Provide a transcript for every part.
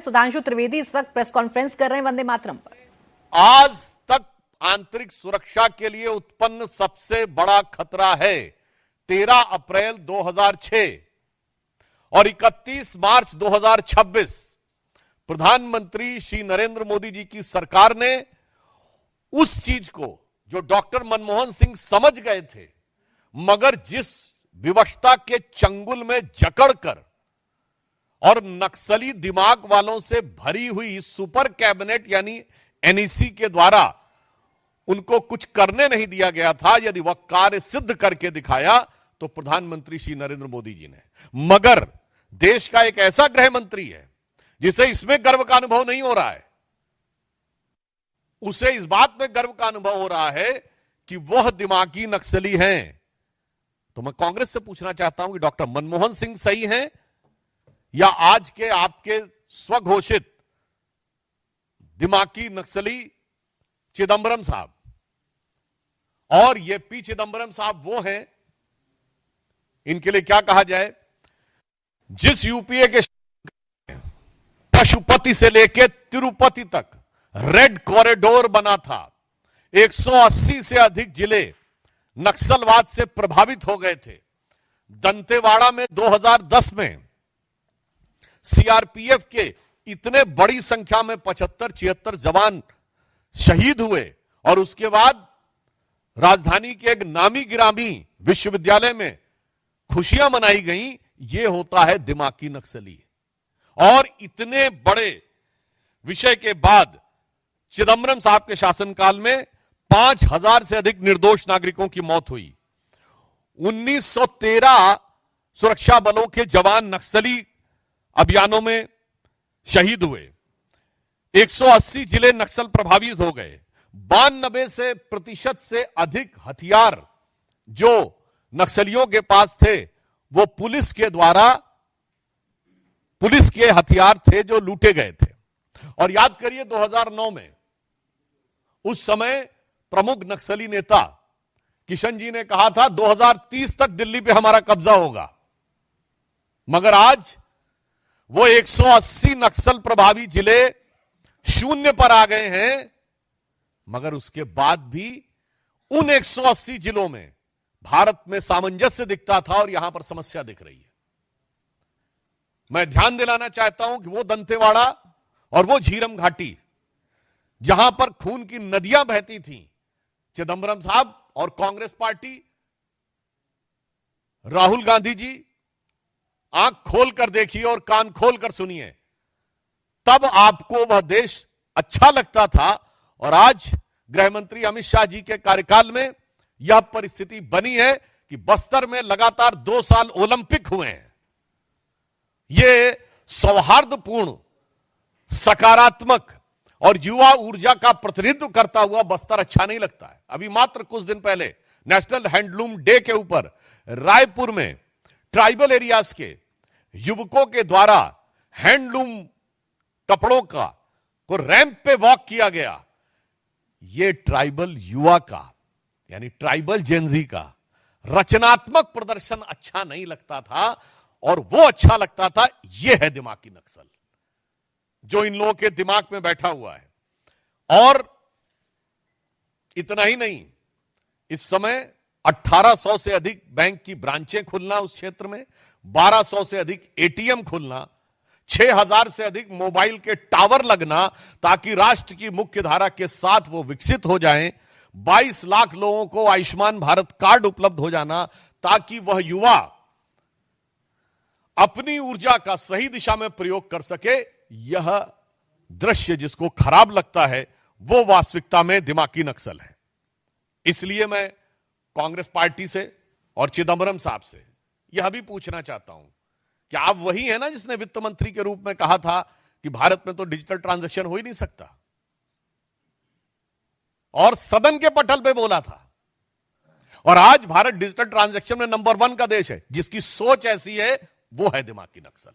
सुधांशु त्रिवेदी इस वक्त press conference कर रहे हैं वंदे मातरम पर। आज तक आंतरिक सुरक्षा के लिए उत्पन्न सबसे बड़ा खतरा है 13 अप्रैल 2006 और 31 मार्च 2026 प्रधानमंत्री श्री नरेंद्र मोदी जी की सरकार ने उस चीज को जो डॉक्टर मनमोहन सिंह समझ गए थे, मगर जिस विवशता के चंगुल में जकड़कर और नक्सली दिमाग वालों से भरी हुई सुपर कैबिनेट यानी एनईसी के द्वारा उनको कुछ करने नहीं दिया गया था, यदि वह कार्य सिद्ध करके दिखाया तो प्रधानमंत्री श्री नरेंद्र मोदी जी ने। मगर देश का एक ऐसा गृह मंत्री है जिसे इसमें गर्व का अनुभव नहीं हो रहा है, उसे इस बात में गर्व का अनुभव हो रहा है कि वह दिमागी नक्सली हैं। तो मैं कांग्रेस से पूछना चाहता हूं कि डॉक्टर मनमोहन सिंह सही हैं या आज के आपके स्वघोषित दिमागी नक्सली चिदंबरम साहब? और ये पी चिदंबरम साहब वो हैं, इनके लिए क्या कहा जाए, जिस यूपीए के पशुपति से लेकर तिरुपति तक रेड कॉरिडोर बना था, 180 से अधिक जिले नक्सलवाद से प्रभावित हो गए थे। दंतेवाड़ा में 2010 में सीआरपीएफ के इतने बड़ी संख्या में 75-76 जवान शहीद हुए और उसके बाद राजधानी के एक नामी गिरामी विश्वविद्यालय में खुशियां मनाई गई। यह होता है दिमागी नक्सली। और इतने बड़े विषय के बाद चिदंबरम साहब के शासनकाल में 5000 से अधिक निर्दोष नागरिकों की मौत हुई। 1913 सुरक्षा बलों के जवान नक्सली अभियानों में शहीद हुए। 180 जिले नक्सल प्रभावित हो गए। 92% से अधिक हथियार जो नक्सलियों के पास थे वो पुलिस के हथियार थे जो लूटे गए थे। और याद करिए 2009 में उस समय प्रमुख नक्सली नेता किशन जी ने कहा था 2030 तक दिल्ली पे हमारा कब्जा होगा, मगर आज वो 180 नक्सल प्रभावी जिले शून्य पर आ गए हैं। मगर उसके बाद भी उन 180 जिलों में भारत में सामंजस्य दिखता था और यहां पर समस्या दिख रही है। मैं ध्यान दिलाना चाहता हूं कि वो दंतेवाड़ा और वो झीरम घाटी जहां पर खून की नदियां बहती थीं, चिदंबरम साहब और कांग्रेस पार्टी, राहुल गांधी जी आंख खोलकर देखिए और कान खोलकर सुनिए, तब आपको वह देश अच्छा लगता था। और आज गृह मंत्री अमित शाह जी के कार्यकाल में यह परिस्थिति बनी है कि बस्तर में लगातार 2 साल ओलंपिक हुए हैं। यह सौहार्दपूर्ण, सकारात्मक और युवा ऊर्जा का प्रतिनिधित्व करता हुआ बस्तर अच्छा नहीं लगता है। अभी मात्र कुछ दिन पहले नेशनल हैंडलूम डे के ऊपर रायपुर में ट्राइबल एरियाज के युवकों के द्वारा हैंडलूम कपड़ों को रैंप पे वॉक किया गया। ये ट्राइबल युवा का यानी ट्राइबल जेनजी का रचनात्मक प्रदर्शन अच्छा नहीं लगता था, और वो अच्छा लगता था ये है दिमागी नक्सल जो इन लोगों के दिमाग में बैठा हुआ है। और इतना ही नहीं, इस समय 1800 से अधिक बैंक की ब्रांचें खुलना उस क्षेत्र में, 1200 से अधिक एटीएम खुलना, 6000 से अधिक मोबाइल के टावर लगना ताकि राष्ट्र की मुख्य धारा के साथ वो विकसित हो जाएं, 22 लाख लोगों को आयुष्मान भारत कार्ड उपलब्ध हो जाना ताकि वह युवा अपनी ऊर्जा का सही दिशा में प्रयोग कर सके। यह दृश्य जिसको खराब लगता है वो वास्तविकता में दिमागी नक्सल है। इसलिए मैं कांग्रेस पार्टी से और चिदंबरम साहब से यह भी पूछना चाहता हूं कि आप वही है ना जिसने वित्त मंत्री के रूप में कहा था कि भारत में तो डिजिटल ट्रांजैक्शन हो ही नहीं सकता, और सदन के पटल पे बोला था। और आज भारत डिजिटल ट्रांजैक्शन में नंबर 1 का देश है। जिसकी सोच ऐसी है वो है दिमागी नक्सल।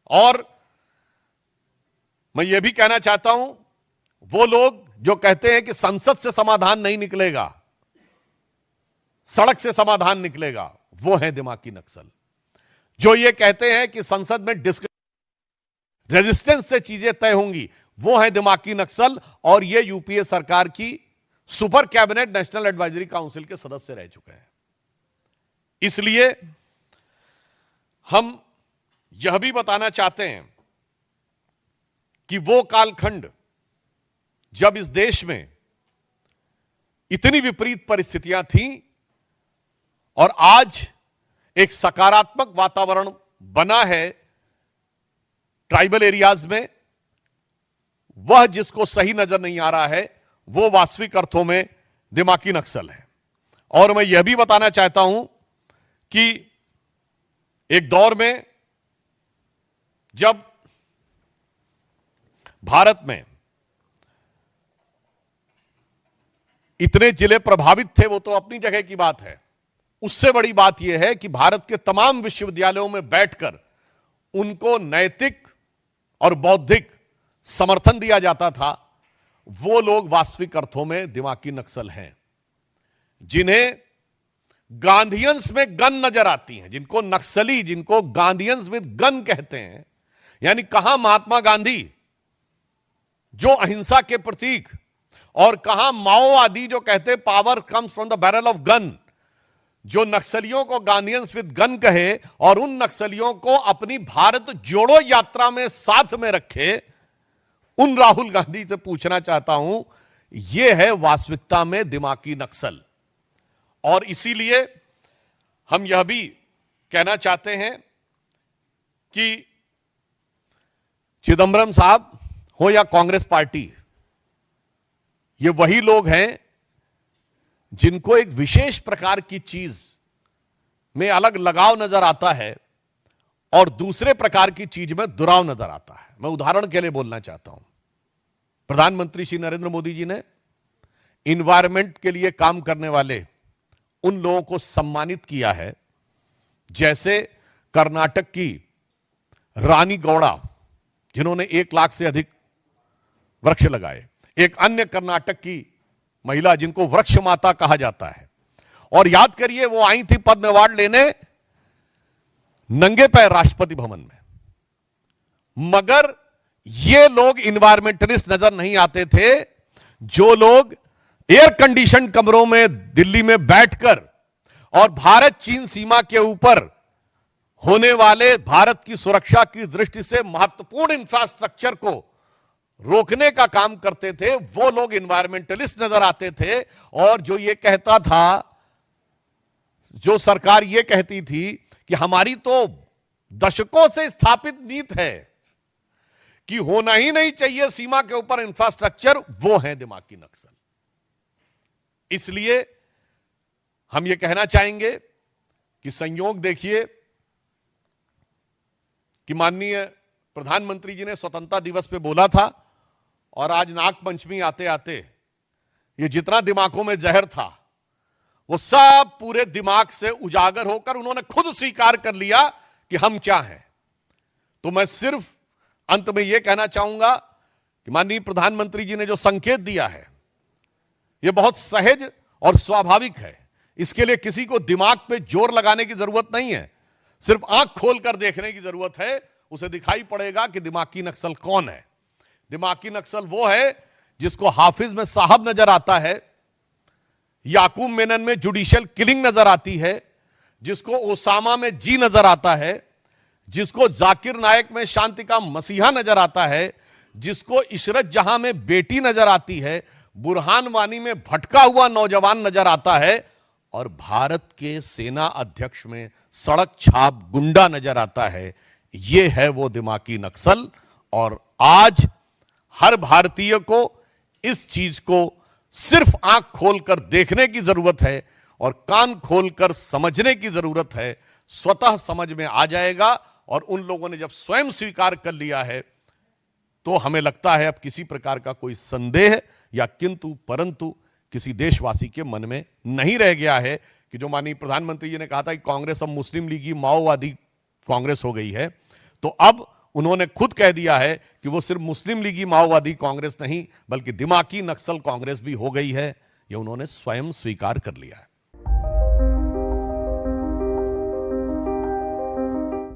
और मैं ये भी कहना चाहता हूं, वो लोग जो कहते हैं कि संसद से समाधान नहीं निकलेगा, सड़क से समाधान निकलेगा, वो है दिमागी नक्सल। जो ये कहते हैं कि संसद में डिस्कशन रेजिस्टेंस से चीजें तय होंगी, वो है दिमागी नक्सल। और ये यूपीए सरकार की super cabinet national advisory council के सदस्य रह चुके हैं। इसलिए हम यह भी बताना चाहते हैं कि वो कालखंड जब इस देश में इतनी विपरीत परिस्थितियां थीं और आज एक सकारात्मक वातावरण बना है ट्राइबल एरियाज में, वह जिसको सही नजर नहीं आ रहा है वो वास्तविक अर्थों में दिमागी नक्सल है। और मैं यह भी बताना चाहता हूं कि एक दौर में जब भारत में इतने जिले प्रभावित थे, वो तो अपनी जगह की बात है, उससे बड़ी बात यह है कि भारत के तमाम विश्वविद्यालयों में बैठकर उनको नैतिक और बौद्धिक समर्थन दिया जाता था। वो लोग वास्तविक अर्थों में दिमागी नक्सल हैं, जिन्हें गांधीयंस में गन नजर आती हैं, जिनको नक्सली, जिनको गांधीयंस विद गन कहते हैं। यानी कहां महात्मा गांधी जो अहिंसा के प्रतीक, और कहां माओवादी जो कहते power comes from the barrel of gun, जो नक्सलियों को गांधीयंस विद गन कहे और उन नक्सलियों को अपनी भारत जोड़ो यात्रा में साथ में रखे। उन राहुल गांधी से पूछना चाहता हूं, यह है वास्तविकता में दिमागी नक्सल। और इसीलिए हम यह भी कहना चाहते हैं कि चिदंबरम साहब हो या कांग्रेस पार्टी, ये वही लोग हैं जिनको एक विशेष प्रकार की चीज में अलग लगाव नजर आता है और दूसरे प्रकार की चीज में दुराव नजर आता है। मैं उदाहरण के लिए बोलना चाहता हूं, प्रधानमंत्री श्री नरेंद्र मोदी जी ने इन्वायरमेंट के लिए काम करने वाले उन लोगों को सम्मानित किया है, जैसे कर्नाटक की रानी गौड़ा, जिन्होंने 1 लाख से अधिक वृक्ष लगाए। एक अन्य कर्नाटक की महिला जिनको वृक्ष माता कहा जाता है, और याद करिए वो आई थी पद्म अवार्ड लेने नंगे पैर राष्ट्रपति भवन में। मगर ये लोग इन्वायरमेंटलिस्ट नजर नहीं आते थे, जो लोग एयर कंडीशन कमरों में दिल्ली में बैठकर और भारत चीन सीमा के ऊपर होने वाले भारत की सुरक्षा की दृष्टि से महत्वपूर्ण इंफ्रास्ट्रक्चर को रोकने का काम करते थे, वो लोग इन्वायरमेंटलिस्ट नजर आते थे। और जो ये कहता था, जो सरकार ये कहती थी कि हमारी तो दशकों से स्थापित नीति है कि होना ही नहीं चाहिए सीमा के ऊपर इंफ्रास्ट्रक्चर, वो है दिमागी नक्सल। इसलिए हम ये कहना चाहेंगे कि संयोग देखिए कि माननीय प्रधानमंत्री जी ने स्वतंत्रता दिवस पे बोला था, और आज नाग पंचमी आते आते ये जितना दिमागों में जहर था वो सब पूरे दिमाग से उजागर होकर उन्होंने खुद स्वीकार कर लिया कि हम क्या हैं। तो मैं सिर्फ अंत में यह कहना चाहूंगा कि माननीय प्रधानमंत्री जी ने जो संकेत दिया है यह बहुत सहज और स्वाभाविक है। इसके लिए किसी को दिमाग पे जोर लगाने की जरूरत नहीं है, सिर्फ आंख खोलकर देखने की जरूरत है। उसे दिखाई पड़ेगा कि दिमागी नक्सल कौन है। दिमागी नक्सल वो है जिसको हाफिज में साहब नजर आता है, याकूब मेनन में जुडिशियल किलिंग नजर आती है, जिसको ओसामा में जी नजर आता है, जिसको जाकिर नायक में शांति का मसीहा नजर आता है, जिसको इशरत जहां में बेटी नजर आती है, बुरहान वानी में भटका हुआ नौजवान नजर आता है, और भारत के सेना अध्यक्ष में सड़क छाप गुंडा नजर आता है। यह है वो दिमागी नक्सल। और आज हर भारतीय को इस चीज को सिर्फ आंख खोलकर देखने की जरूरत है और कान खोलकर समझने की जरूरत है। स्वतः समझ में आ जाएगा। और उन लोगों ने जब स्वयं स्वीकार कर लिया है तो हमें लगता है अब किसी प्रकार का कोई संदेह या किंतु परंतु किसी देशवासी के मन में नहीं रह गया है कि जो माननीय प्रधानमंत्री जी ने कहा था कि कांग्रेस अब मुस्लिम लीगी माओवादी कांग्रेस हो गई है, तो अब उन्होंने खुद कह दिया है कि वो सिर्फ मुस्लिम लीगी माओवादी कांग्रेस नहीं बल्कि दिमागी नक्सल कांग्रेस भी हो गई है। यह उन्होंने स्वयं स्वीकार कर लिया है।